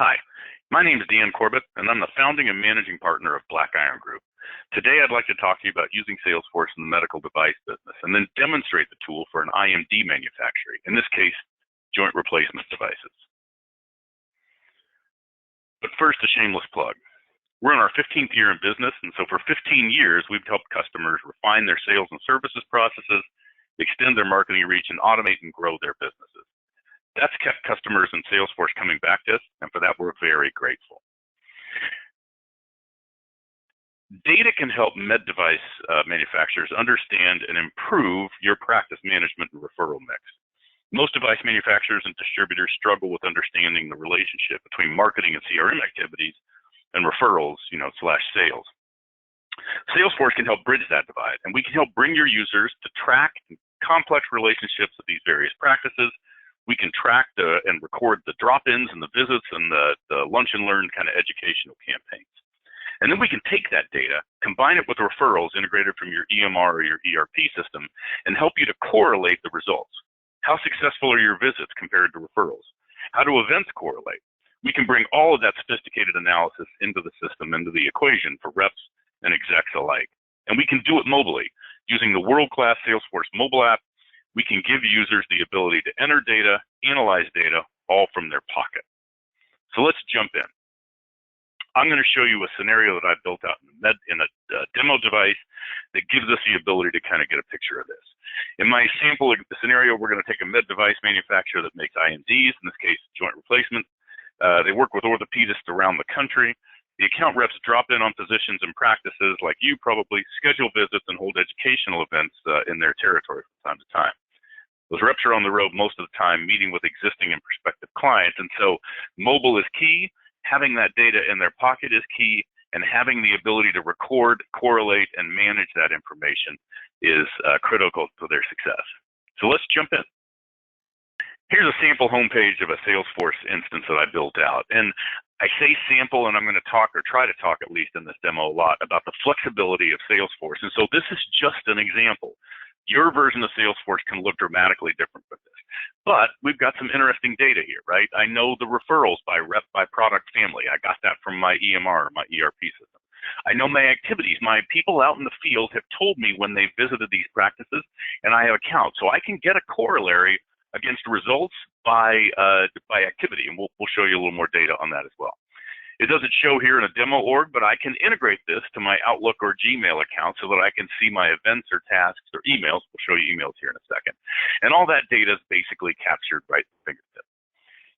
Hi, my name is Dan Corbett, and I'm the founding and managing partner of BlackIron Group. Today, I'd like to talk to you about using Salesforce in the medical device business, and then demonstrate the tool for an IMD manufacturer, in this case, joint replacement devices. But first, a shameless plug. We're in our 15th year in business, and so for 15 years, we've helped customers refine their sales and services processes, extend their marketing reach, and automate and grow their businesses. That's kept customers in Salesforce coming back to us, and for that, we're very grateful. Data can help med device manufacturers understand and improve your practice management and referral mix. Most device manufacturers and distributors struggle with understanding the relationship between marketing and CRM activities and referrals, slash sales. Salesforce can help bridge that divide, and we can help bring your users to track complex relationships of these various practices. We can track and record the drop-ins and the visits and the lunch and learn kind of educational campaigns. And then we can take that data, combine it with referrals integrated from your EMR or your ERP system, and help you to correlate the results. How successful are your visits compared to referrals? How do events correlate? We can bring all of that sophisticated analysis into the system, into the equation for reps and execs alike. And we can do it mobily. Using the world-class Salesforce mobile app, we can give users the ability to enter data, analyze data, all from their pocket. So let's jump in. I'm going to show you a scenario that I've built out in a demo device that gives us the ability to kind of get a picture of this. In my sample scenario, we're going to take a med device manufacturer that makes IMDs, in this case, joint replacement. They work with orthopedists around the country. The account reps drop in on physicians and practices like you probably, schedule visits and hold educational events in their territory from time to time. Those reps are on the road most of the time meeting with existing and prospective clients, and so mobile is key. Having that data in their pocket is key, and having the ability to record, correlate, and manage that information is critical to their success. So let's jump in. Here's a sample homepage of a Salesforce instance that I built out. And I say sample, and I'm going to talk, or try to talk at least in this demo a lot, about the flexibility of Salesforce. And so this is just an example. Your version of Salesforce can look dramatically different with this. But we've got some interesting data here, right? I know the referrals by rep by product family. I got that from my EMR, my ERP system. I know my activities. My people out in the field have told me when they've visited these practices, and I have accounts. So I can get a corollary against results by activity, and we'll show you a little more data on that as well. It doesn't show here in a demo org, but I can integrate this to my Outlook or Gmail account so that I can see my events or tasks or emails. We'll show you emails here in a second. And all that data is basically captured right at the fingertip.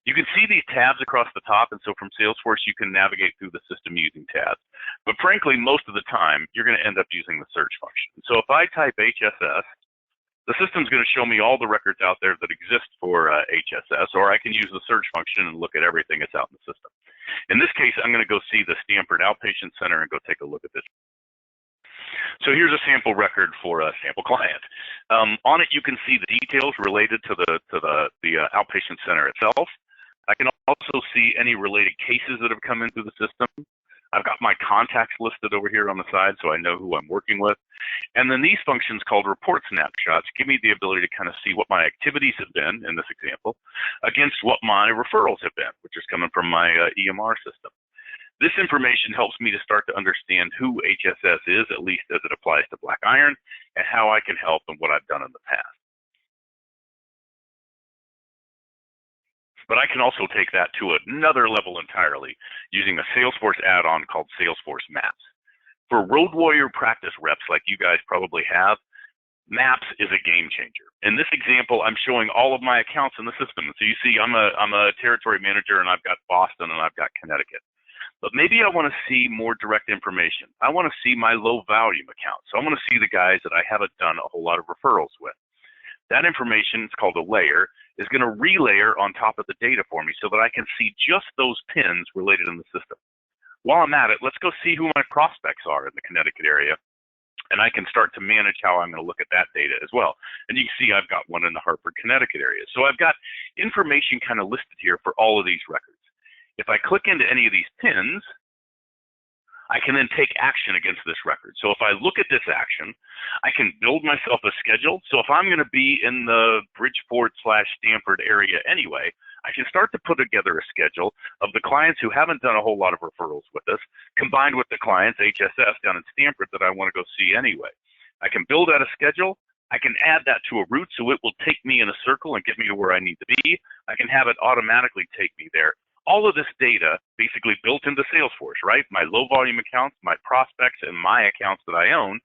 You can see these tabs across the top, and so from Salesforce, you can navigate through the system using tabs. But frankly, most of the time, you're going to end up using the search function. So if I type HSS, the system's going to show me all the records out there that exist for HSS, or I can use the search function and look at everything that's out in the system. In this case, I'm going to go see the Stanford Outpatient Center and go take a look at this. So here's a sample record for a sample client. On it, you can see the details related to the outpatient center itself. I can also see any related cases that have come into the system. I've got my contacts listed over here on the side, so I know who I'm working with. And then these functions called report snapshots give me the ability to kind of see what my activities have been, in this example, against what my referrals have been, which is coming from my EMR system. This information helps me to start to understand who HSS is, at least as it applies to BlackIron, and how I can help and what I've done in the past. But I can also take that to another level entirely using a Salesforce add-on called Salesforce Maps. For road warrior practice reps like you guys probably have, Maps is a game changer. In this example, I'm showing all of my accounts in the system. So you see I'm a territory manager, and I've got Boston and I've got Connecticut. But maybe I want to see more direct information. I want to see my low volume accounts. So I want to see the guys that I haven't done a whole lot of referrals with. That information, it's called a layer, is going to relayer on top of the data for me so that I can see just those pins related in the system. While I'm at it, let's go see who my prospects are in the Connecticut area, and I can start to manage how I'm going to look at that data as well. And you can see I've got one in the Hartford, Connecticut area. So I've got information kind of listed here for all of these records. If I click into any of these pins, I can then take action against this record. So if I look at this action, I can build myself a schedule. So if I'm going to be in the Bridgeport/Stanford area anyway, I can start to put together a schedule of the clients who haven't done a whole lot of referrals with us, combined with the clients, HSS, down in Stamford that I want to go see anyway. I can build out a schedule. I can add that to a route so it will take me in a circle and get me to where I need to be. I can have it automatically take me there. All of this data basically built into Salesforce, right? My low volume accounts, my prospects, and my accounts that I own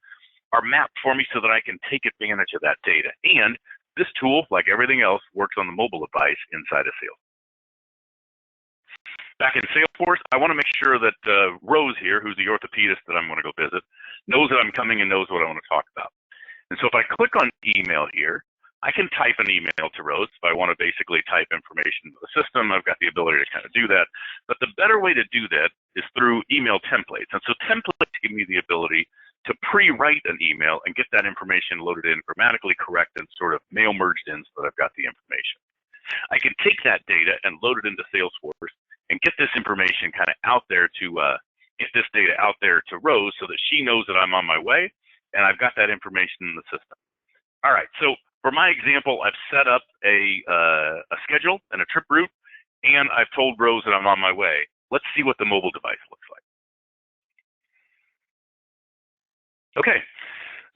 are mapped for me so that I can take advantage of that data. And this tool, like everything else, works on the mobile device inside of Salesforce. Back in Salesforce, I want to make sure that Rose here, who's the orthopedist that I'm going to go visit, knows that I'm coming and knows what I want to talk about. And so if I click on email here, I can type an email to Rose. If I want to basically type information into the system, I've got the ability to kind of do that. But the better way to do that is through email templates. And so templates give me the ability to pre-write an email and get that information loaded in grammatically correct and sort of mail merged in so that I've got the information. I can take that data and load it into Salesforce and get this information kind of out there to get this data out there to Rose so that she knows that I'm on my way and I've got that information in the system. All right, so for my example, I've set up a schedule and a trip route, and I've told Rose that I'm on my way. Let's see what the mobile device looks like. Okay,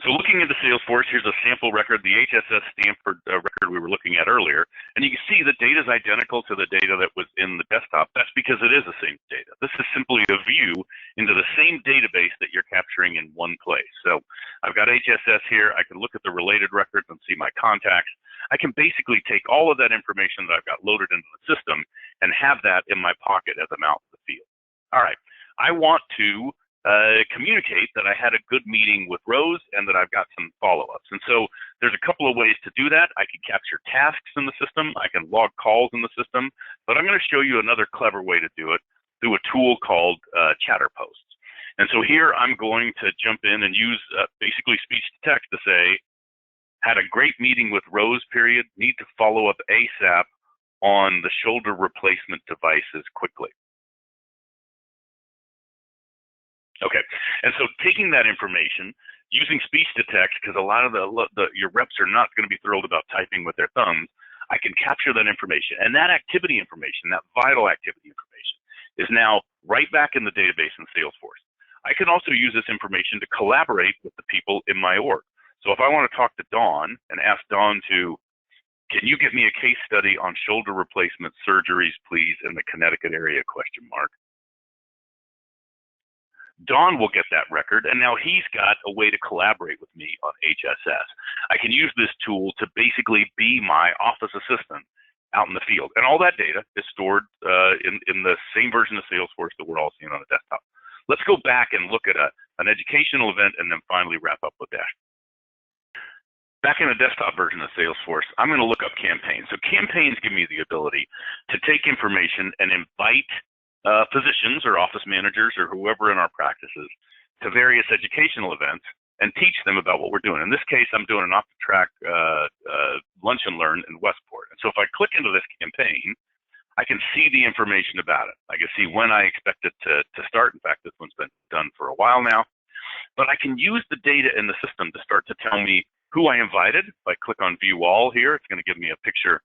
so looking into Salesforce, here's a sample record, the HSS Stanford record we were looking at earlier, and you can see the data is identical to the data that was in the desktop. That's because it is the same data. This is simply a view into the same database that you're capturing in one place. So I've got HSS here. I can look at the related records and see my contacts. I can basically take all of that information that I've got loaded into the system and have that in my pocket as I'm out in the field. All right, I want to communicate that I had a good meeting with Rose and that I've got some follow-ups. And so there's a couple of ways to do that. I can capture tasks in the system. I can log calls in the system, but I'm going to show you another clever way to do it through a tool called chatter posts. And so here I'm going to jump in and use basically speech to text to say, had a great meeting with Rose, period, need to follow up ASAP on the shoulder replacement devices quickly. Okay, and so taking that information, using speech to text, because a lot of your reps are not going to be thrilled about typing with their thumbs, I can capture that information. And that activity information, that vital activity information, is now right back in the database in Salesforce. I can also use this information to collaborate with the people in my org. So if I want to talk to Dawn and ask Dawn to, can you get me a case study on shoulder replacement surgeries, please, in the Connecticut area, question mark. Don will get that record, and now he's got a way to collaborate with me on HSS. I can use this tool to basically be my office assistant out in the field. And all that data is stored in the same version of Salesforce that we're all seeing on a desktop. Let's go back and look at an educational event and then finally wrap up with that. Back in the desktop version of Salesforce, I'm going to look up campaigns. So campaigns give me the ability to take information and invite physicians or office managers or whoever in our practices to various educational events and teach them about what we're doing. In this case, I'm doing an off-the-track lunch and learn in Westport. And so if I click into this campaign, I can see the information about it. I can see when I expect it to start. In fact, this one's been done for a while now. But I can use the data in the system to start to tell me who I invited. If I click on View All here, it's going to give me a picture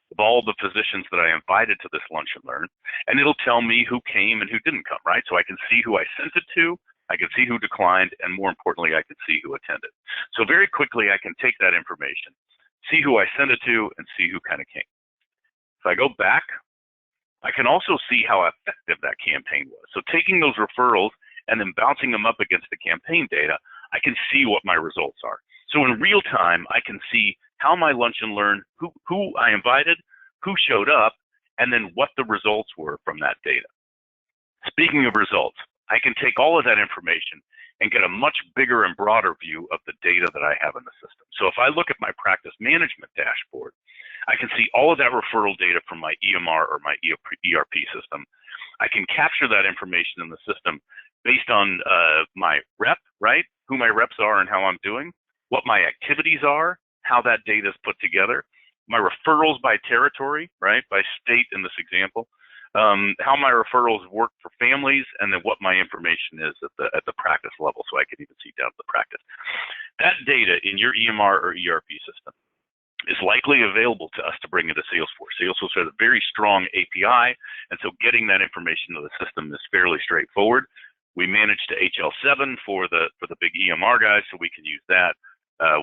of all the physicians that I invited to this lunch and learn, and it'll tell me who came and who didn't come, right? So I can see who I sent it to, I can see who declined, and more importantly, I can see who attended. So very quickly, I can take that information, see who I sent it to, and see who kind of came. If I go back, I can also see how effective that campaign was. So taking those referrals and then bouncing them up against the campaign data, I can see what my results are. So in real time, I can see how my lunch and learn, who I invited, who showed up, and then what the results were from that data. Speaking of results, I can take all of that information and get a much bigger and broader view of the data that I have in the system. So if I look at my practice management dashboard, I can see all of that referral data from my EMR or my ERP system. I can capture that information in the system based on my rep, right? Who my reps are and how I'm doing, what my activities are, how that data is put together, my referrals by territory, right, by state in this example, how my referrals work for families, and then what my information is at the practice level, so I can even see down to the practice. That data in your EMR or ERP system is likely available to us to bring into Salesforce. Salesforce has a very strong API, and so getting that information to the system is fairly straightforward. We manage to HL7 for the big EMR guys, so we can use that.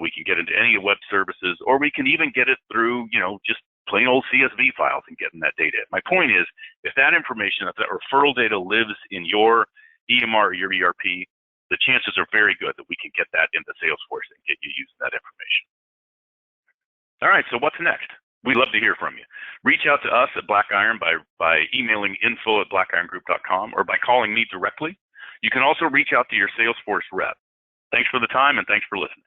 We can get into any web services, or we can even get it through, just plain old CSV files and getting that data. My point is, if that information, if that referral data lives in your EMR or your ERP, the chances are very good that we can get that into Salesforce and get you using that information. All right, so what's next? We'd love to hear from you. Reach out to us at BlackIron by emailing info@blackirongroup.com or by calling me directly. You can also reach out to your Salesforce rep. Thanks for the time, and thanks for listening.